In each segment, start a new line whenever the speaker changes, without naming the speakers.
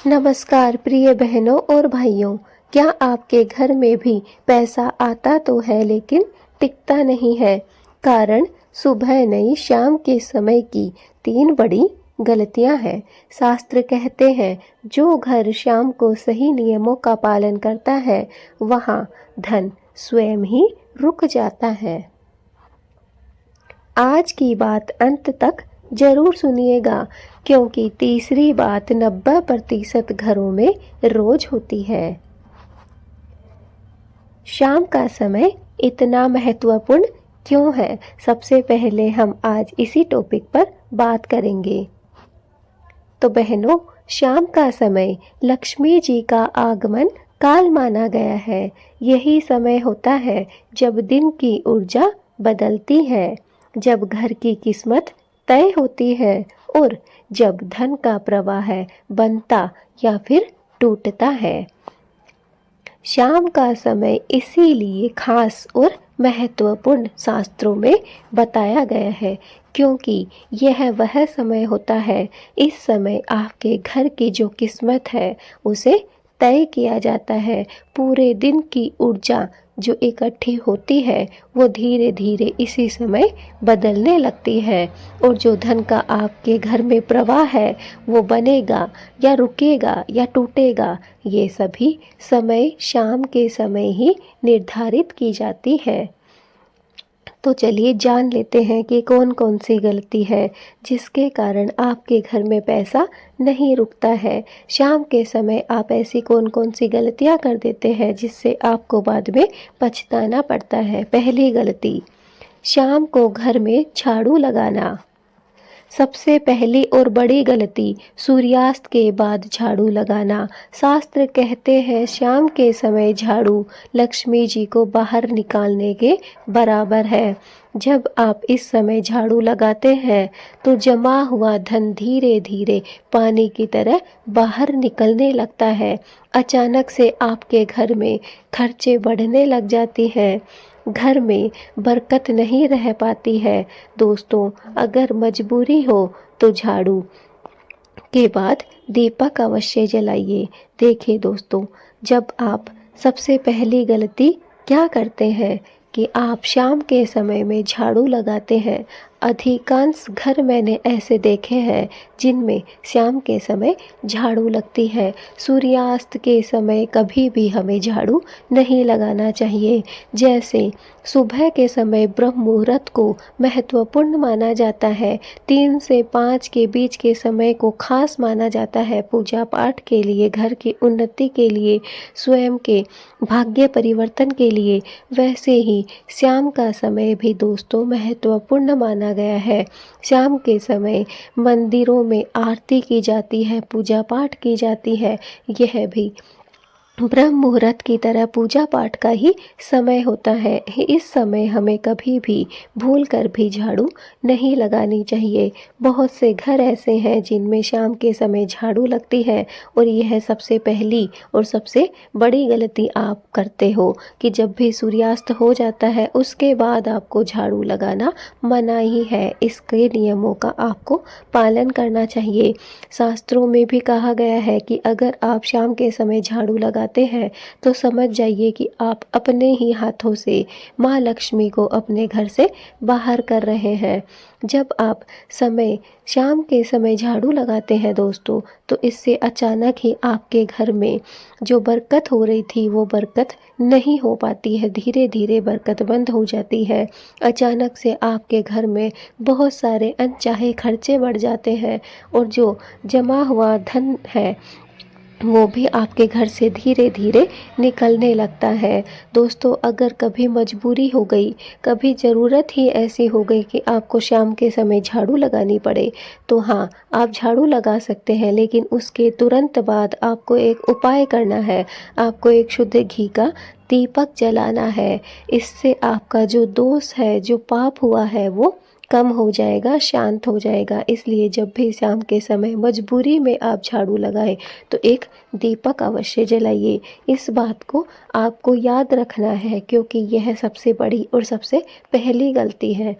नमस्कार प्रिय बहनों और भाइयों। क्या आपके घर में भी पैसा आता तो है लेकिन टिकता नहीं है? कारण सुबह नहीं शाम के समय की 3 बड़ी गलतियां हैं। शास्त्र कहते हैं जो घर शाम को सही नियमों का पालन करता है वहां धन स्वयं ही रुक जाता है। आज की बात अंत तक जरूर सुनिएगा क्योंकि तीसरी बात 90% घरों में रोज होती है। शाम का समय इतना महत्वपूर्ण क्यों है? सबसे पहले हम आज इसी टॉपिक पर बात करेंगे। तो बहनों, शाम का समय लक्ष्मी जी का आगमन काल माना गया है। यही समय होता है जब दिन की ऊर्जा बदलती है, जब घर की किस्मत तय होती है और जब धन का प्रवाह बनता या फिर टूटता है। शाम का समय इसीलिए खास और महत्वपूर्ण शास्त्रों में बताया गया है क्योंकि यह वह समय होता है, इस समय आपके घर की जो किस्मत है उसे तय किया जाता है। पूरे दिन की ऊर्जा जो इकट्ठी होती है वो धीरे धीरे इसी समय बदलने लगती है और जो धन का आपके घर में प्रवाह है वो बनेगा या रुकेगा या टूटेगा, ये सभी समय शाम के समय ही निर्धारित की जाती है। तो चलिए जान लेते हैं कि कौन कौन सी गलती है जिसके कारण आपके घर में पैसा नहीं रुकता है। शाम के समय आप ऐसी कौन कौन सी गलतियां कर देते हैं जिससे आपको बाद में पछताना पड़ता है। पहली गलती, शाम को घर में झाड़ू लगाना। सबसे पहली और बड़ी गलती सूर्यास्त के बाद झाड़ू लगाना। शास्त्र कहते हैं शाम के समय झाड़ू लक्ष्मी जी को बाहर निकालने के बराबर है। जब आप इस समय झाड़ू लगाते हैं तो जमा हुआ धन धीरे धीरे पानी की तरह बाहर निकलने लगता है। अचानक से आपके घर में खर्चे बढ़ने लग जाती हैं, घर में बरकत नहीं रह पाती है। दोस्तों, अगर मजबूरी हो तो झाड़ू के बाद दीपक अवश्य जलाइए। देखिए दोस्तों, जब आप सबसे पहली गलती क्या करते हैं कि आप शाम के समय में झाड़ू लगाते हैं। अधिकांश घर मैंने ऐसे देखे हैं जिनमें शाम के समय झाड़ू लगती है। सूर्यास्त के समय कभी भी हमें झाड़ू नहीं लगाना चाहिए। जैसे सुबह के समय ब्रह्म मुहूर्त को महत्वपूर्ण माना जाता है। 3 से 5 के बीच के समय को खास माना जाता है पूजा पाठ के लिए, घर की उन्नति के लिए, स्वयं के भाग्य परिवर्तन के लिए। वैसे ही शाम का समय भी दोस्तों महत्वपूर्ण माना गया है। शाम के समय मंदिरों में आरती की जाती है, पूजा पाठ की जाती है। यह भी ब्रह्म मुहूर्त की तरह पूजा पाठ का ही समय होता है। इस समय हमें कभी भी भूल कर भी झाड़ू नहीं लगानी चाहिए। बहुत से घर ऐसे हैं जिनमें शाम के समय झाड़ू लगती है और यह सबसे पहली और सबसे बड़ी गलती आप करते हो कि जब भी सूर्यास्त हो जाता है उसके बाद आपको झाड़ू लगाना मना ही है। इसके नियमों का आपको पालन करना चाहिए। शास्त्रों में भी कहा गया है कि अगर आप शाम के समय झाड़ू लगाते हैं तो समझ जाइए कि आप अपने ही हाथों से माँ लक्ष्मी को अपने घर से बाहर कर रहे हैं। जब आप शाम के समय झाड़ू लगाते हैं दोस्तों, तो इससे अचानक ही आपके घर में जो बरकत हो रही थी वो बरकत नहीं हो पाती है। धीरे धीरे बरकत बंद हो जाती है। अचानक से आपके घर में बहुत सारे अनचाहे खर्चे बढ़ जाते हैं और जो जमा हुआ धन है वो भी आपके घर से धीरे धीरे निकलने लगता है। दोस्तों, अगर कभी मजबूरी हो गई, कभी ज़रूरत ही ऐसी हो गई कि आपको शाम के समय झाड़ू लगानी पड़े, तो हाँ, आप झाड़ू लगा सकते हैं, लेकिन उसके तुरंत बाद आपको एक उपाय करना है। आपको एक शुद्ध घी का दीपक जलाना है। इससे आपका जो दोष है, जो पाप हुआ है, वो कम हो जाएगा, शांत हो जाएगा। इसलिए जब भी शाम के समय मजबूरी में आप झाड़ू लगाएं तो एक दीपक अवश्य जलाइए। इस बात को आपको याद रखना है क्योंकि यह सबसे बड़ी और सबसे पहली गलती है।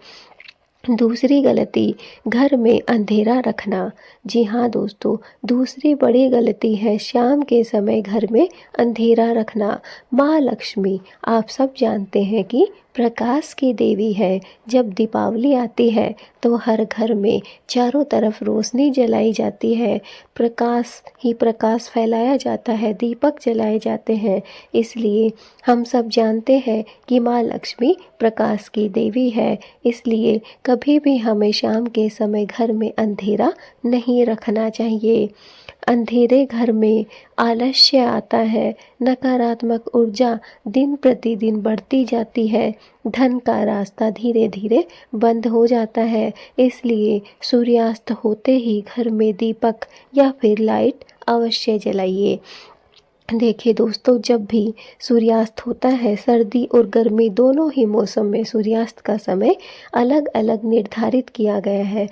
दूसरी गलती, घर में अंधेरा रखना। जी हाँ दोस्तों, दूसरी बड़ी गलती है शाम के समय घर में अंधेरा रखना। माँ लक्ष्मी, आप सब जानते हैं कि प्रकाश की देवी है। जब दीपावली आती है तो हर घर में चारों तरफ रोशनी जलाई जाती है, प्रकाश ही प्रकाश फैलाया जाता है, दीपक जलाए जाते हैं। इसलिए हम सब जानते हैं कि माँ लक्ष्मी प्रकाश की देवी है। इसलिए कभी भी हमें शाम के समय घर में अंधेरा नहीं रखना चाहिए। अंधेरे घर में आलस्य आता है, नकारात्मक ऊर्जा दिन प्रतिदिन बढ़ती जाती है, धन का रास्ता धीरे धीरे बंद हो जाता है। इसलिए सूर्यास्त होते ही घर में दीपक या फिर लाइट अवश्य जलाइए। देखिए दोस्तों, जब भी सूर्यास्त होता है, सर्दी और गर्मी दोनों ही मौसम में सूर्यास्त का समय अलग अलग निर्धारित किया गया है।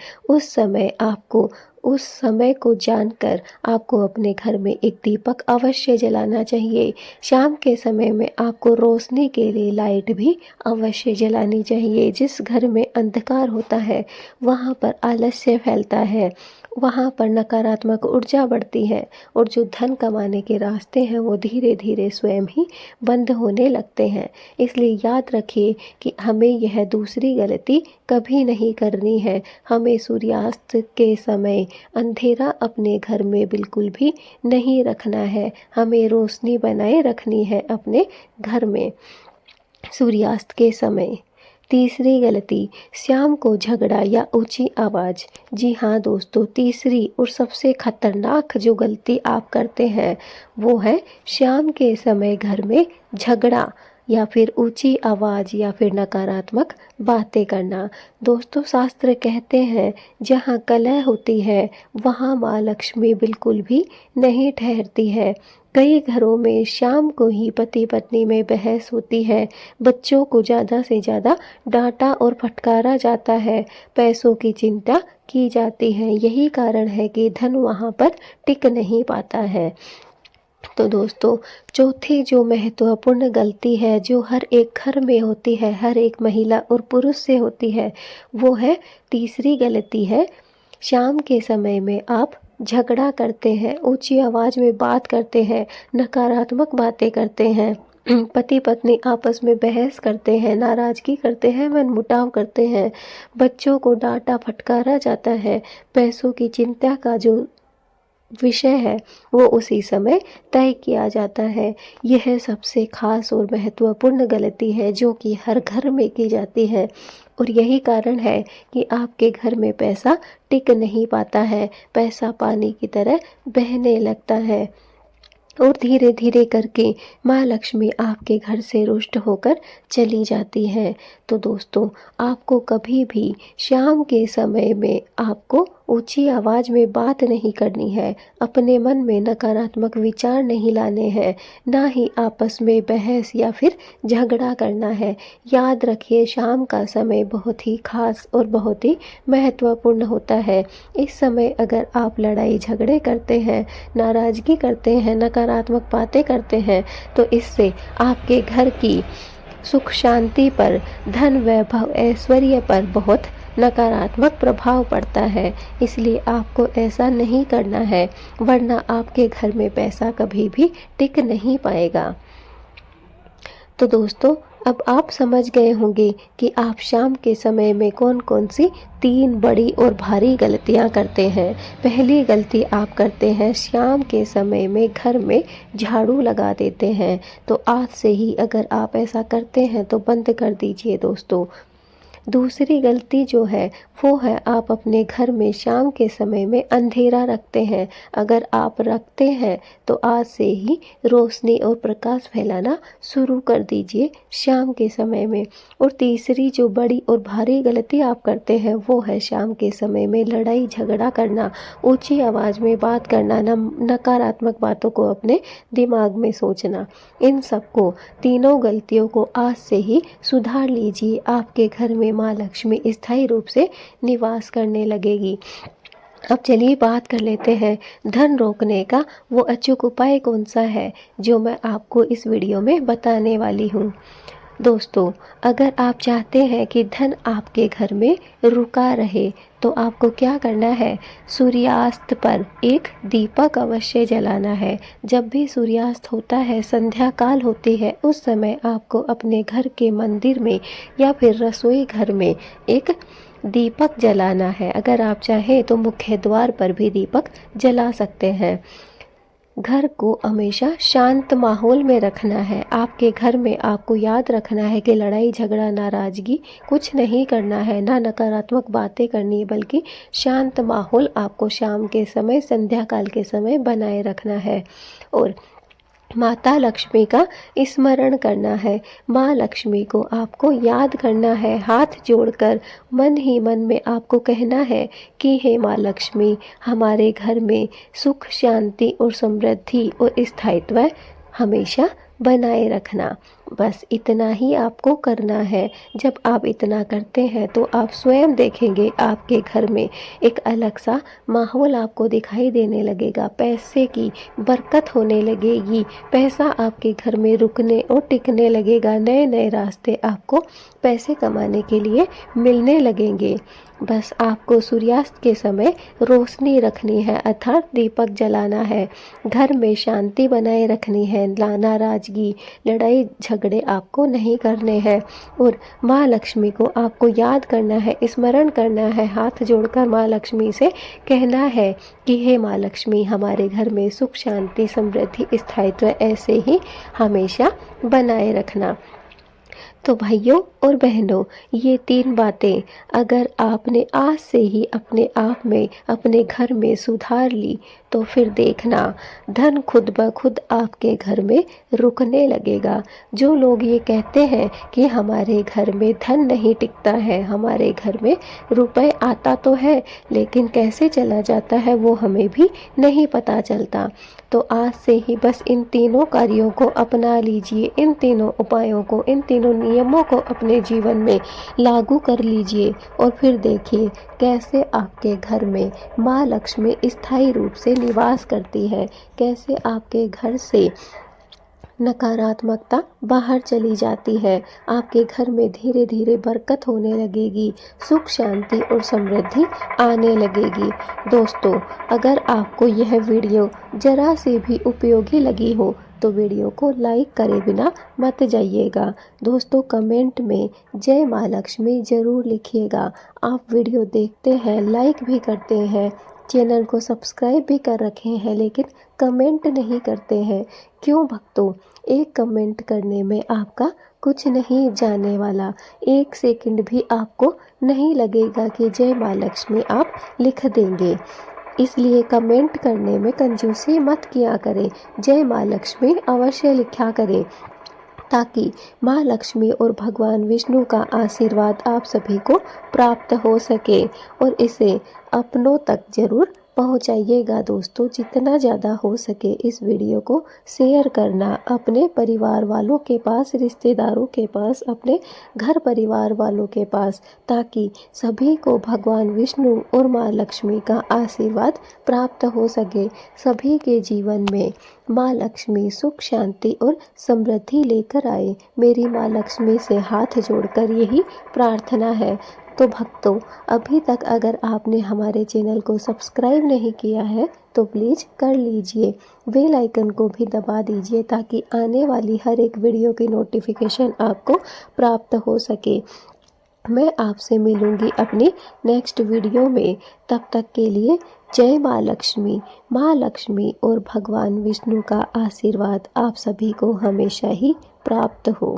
उस समय को जानकर आपको अपने घर में एक दीपक अवश्य जलाना चाहिए। शाम के समय में आपको रोशनी के लिए लाइट भी अवश्य जलानी चाहिए। जिस घर में अंधकार होता है वहाँ पर आलस्य फैलता है, वहाँ पर नकारात्मक ऊर्जा बढ़ती है और जो धन कमाने के रास्ते हैं वो धीरे धीरे स्वयं ही बंद होने लगते हैं। इसलिए याद रखिए कि हमें यह दूसरी गलती कभी नहीं करनी है। हमें सूर्यास्त के समय अंधेरा अपने घर में बिल्कुल भी नहीं रखना है। हमें रोशनी बनाए रखनी है अपने घर में सूर्यास्त के समय। तीसरी गलती, शाम को झगड़ा या ऊंची आवाज़। जी हाँ दोस्तों, तीसरी और सबसे खतरनाक जो गलती आप करते हैं वो है शाम के समय घर में झगड़ा या फिर ऊंची आवाज़ या फिर नकारात्मक बातें करना। दोस्तों, शास्त्र कहते हैं जहाँ कलह होती है वहाँ माँ लक्ष्मी बिल्कुल भी नहीं ठहरती है। कई घरों में शाम को ही पति पत्नी में बहस होती है, बच्चों को ज़्यादा से ज़्यादा डांटा और फटकारा जाता है, पैसों की चिंता की जाती है। यही कारण है कि धन वहाँ पर टिक नहीं पाता है। तो दोस्तों, चौथी जो महत्वपूर्ण गलती है जो हर एक घर में होती है, हर एक महिला और पुरुष से होती है, वो है तीसरी गलती है शाम के समय में आप झगड़ा करते हैं, ऊंची आवाज़ में बात करते हैं, नकारात्मक बातें करते हैं, पति पत्नी आपस में बहस करते हैं, नाराज़गी करते हैं, मनमुटाव करते हैं, बच्चों को डांटा फटकारा जाता है, पैसों की चिंता का जो विषय है वो उसी समय तय किया जाता है। यह सबसे खास और महत्वपूर्ण गलती है जो कि हर घर में की जाती है और यही कारण है कि आपके घर में पैसा टिक नहीं पाता है, पैसा पानी की तरह बहने लगता है और धीरे धीरे करके माँ लक्ष्मी आपके घर से रुष्ट होकर चली जाती है। तो दोस्तों, आपको कभी भी शाम के समय में आपको ऊंची आवाज़ में बात नहीं करनी है, अपने मन में नकारात्मक विचार नहीं लाने हैं, ना ही आपस में बहस या फिर झगड़ा करना है। याद रखिए, शाम का समय बहुत ही खास और बहुत ही महत्वपूर्ण होता है। इस समय अगर आप लड़ाई झगड़े करते हैं, नाराज़गी करते हैं, नकारात्मक बातें करते हैं तो इससे आपके घर की सुख शांति पर, धन वैभव ऐश्वर्य पर बहुत नकारात्मक प्रभाव पड़ता है। इसलिए आपको ऐसा नहीं करना है, वरना आपके घर में पैसा कभी भी टिक नहीं पाएगा। तो दोस्तों, अब आप समझ गए होंगे कि आप शाम के समय में कौन कौन सी 3 बड़ी और भारी गलतियां करते हैं। पहली गलती आप करते हैं शाम के समय में घर में झाड़ू लगा देते हैं। तो आज से ही अगर आप ऐसा करते हैं तो बंद कर दीजिए दोस्तों। दूसरी गलती जो है वो है आप अपने घर में शाम के समय में अंधेरा रखते हैं। अगर आप रखते हैं तो आज से ही रोशनी और प्रकाश फैलाना शुरू कर दीजिए शाम के समय में। और तीसरी जो बड़ी और भारी गलती आप करते हैं वो है शाम के समय में लड़ाई झगड़ा करना, ऊंची आवाज़ में बात करना, नकारात्मक बातों को अपने दिमाग में सोचना। इन सबको, तीनों गलतियों को आज से ही सुधार लीजिए। आपके घर में माँ लक्ष्मी स्थायी रूप से निवास करने लगेगी। अब चलिए बात कर लेते हैं धन रोकने का वो अचूक उपाय कौन सा है जो मैं आपको इस वीडियो में बताने वाली हूँ। दोस्तों, अगर आप चाहते हैं कि धन आपके घर में रुका रहे तो आपको क्या करना है, सूर्यास्त पर एक दीपक अवश्य जलाना है। जब भी सूर्यास्त होता है, संध्या काल होती है, उस समय आपको अपने घर के मंदिर में या फिर रसोई घर में एक दीपक जलाना है। अगर आप चाहें तो मुख्य द्वार पर भी दीपक जला सकते हैं। घर को हमेशा शांत माहौल में रखना है। आपके घर में आपको याद रखना है कि लड़ाई झगड़ा नाराज़गी कुछ नहीं करना है, ना नकारात्मक बातें करनी है, बल्कि शांत माहौल आपको शाम के समय संध्या काल के समय बनाए रखना है। और माता लक्ष्मी का स्मरण करना है। माँ लक्ष्मी को आपको याद करना है, हाथ जोड़कर मन ही मन में आपको कहना है कि हे माँ लक्ष्मी, हमारे घर में सुख शांति और समृद्धि और स्थायित्व हमेशा बनाए रखना। बस इतना ही आपको करना है। जब आप इतना करते हैं तो आप स्वयं देखेंगे आपके घर में एक अलग सा माहौल आपको दिखाई देने लगेगा। पैसे की बरकत होने लगेगी, पैसा आपके घर में रुकने और टिकने लगेगा। नए नए रास्ते आपको पैसे कमाने के लिए मिलने लगेंगे। बस आपको सूर्यास्त के समय रोशनी रखनी है, अर्थात दीपक जलाना है। घर में शांति बनाए रखनी है, नाराज़गी लड़ाई झगड़े आपको नहीं करने हैं। और माँ लक्ष्मी को आपको याद करना है, स्मरण करना है, हाथ जोड़कर माँ लक्ष्मी से कहना है कि हे माँ लक्ष्मी, हमारे घर में सुख शांति समृद्धि स्थायित्व ऐसे ही हमेशा बनाए रखना। तो भाइयों और बहनों, ये 3 बातें अगर आपने आज से ही अपने आप में अपने घर में सुधार ली तो फिर देखना धन खुद ब खुद आपके घर में रुकने लगेगा। जो लोग ये कहते हैं कि हमारे घर में धन नहीं टिकता है, हमारे घर में रुपए आता तो है लेकिन कैसे चला जाता है वो हमें भी नहीं पता चलता, तो आज से ही बस इन तीनों कार्यों को अपना लीजिए, इन तीनों उपायों को, इन तीनों नियमों को अपने जीवन में लागू कर लीजिए और फिर देखिए कैसे आपके घर में माँ लक्ष्मी स्थायी रूप से निवास करती है, कैसे आपके घर से नकारात्मकता बाहर चली जाती है। आपके घर में धीरे धीरे बरकत होने लगेगी, सुख शांति और समृद्धि आने लगेगी। दोस्तों, अगर आपको यह वीडियो जरा से भी उपयोगी लगी हो तो वीडियो को लाइक करे बिना मत जाइएगा। दोस्तों, कमेंट में जय माँ लक्ष्मी ज़रूर लिखिएगा। आप वीडियो देखते हैं, लाइक भी करते हैं, चैनल को सब्सक्राइब भी कर रखे हैं, लेकिन कमेंट नहीं करते हैं। क्यों भक्तों? एक कमेंट करने में आपका कुछ नहीं जाने वाला, 1 सेकंड भी आपको नहीं लगेगा कि जय माँ लक्ष्मी आप लिख देंगे। इसलिए कमेंट करने में कंजूसी मत किया करें, जय माँ लक्ष्मी अवश्य लिखा करें, ताकि माँ लक्ष्मी और भगवान विष्णु का आशीर्वाद आप सभी को प्राप्त हो सके। और इसे अपनों तक जरूर पहुँचाइएगा। दोस्तों, जितना ज़्यादा हो सके इस वीडियो को शेयर करना अपने परिवार वालों के पास, रिश्तेदारों के पास, अपने घर परिवार वालों के पास, ताकि सभी को भगवान विष्णु और माँ लक्ष्मी का आशीर्वाद प्राप्त हो सके। सभी के जीवन में माँ लक्ष्मी सुख शांति और समृद्धि लेकर आए। मेरी माँ लक्ष्मी से हाथ जोड़कर यही प्रार्थना है। तो भक्तों, अभी तक अगर आपने हमारे चैनल को सब्सक्राइब नहीं किया है तो प्लीज़ कर लीजिए, बेल आइकन को भी दबा दीजिए ताकि आने वाली हर एक वीडियो की नोटिफिकेशन आपको प्राप्त हो सके। मैं आपसे मिलूंगी अपनी नेक्स्ट वीडियो में। तब तक के लिए जय माँ लक्ष्मी और भगवान विष्णु का आशीर्वाद आप सभी को हमेशा ही प्राप्त हो।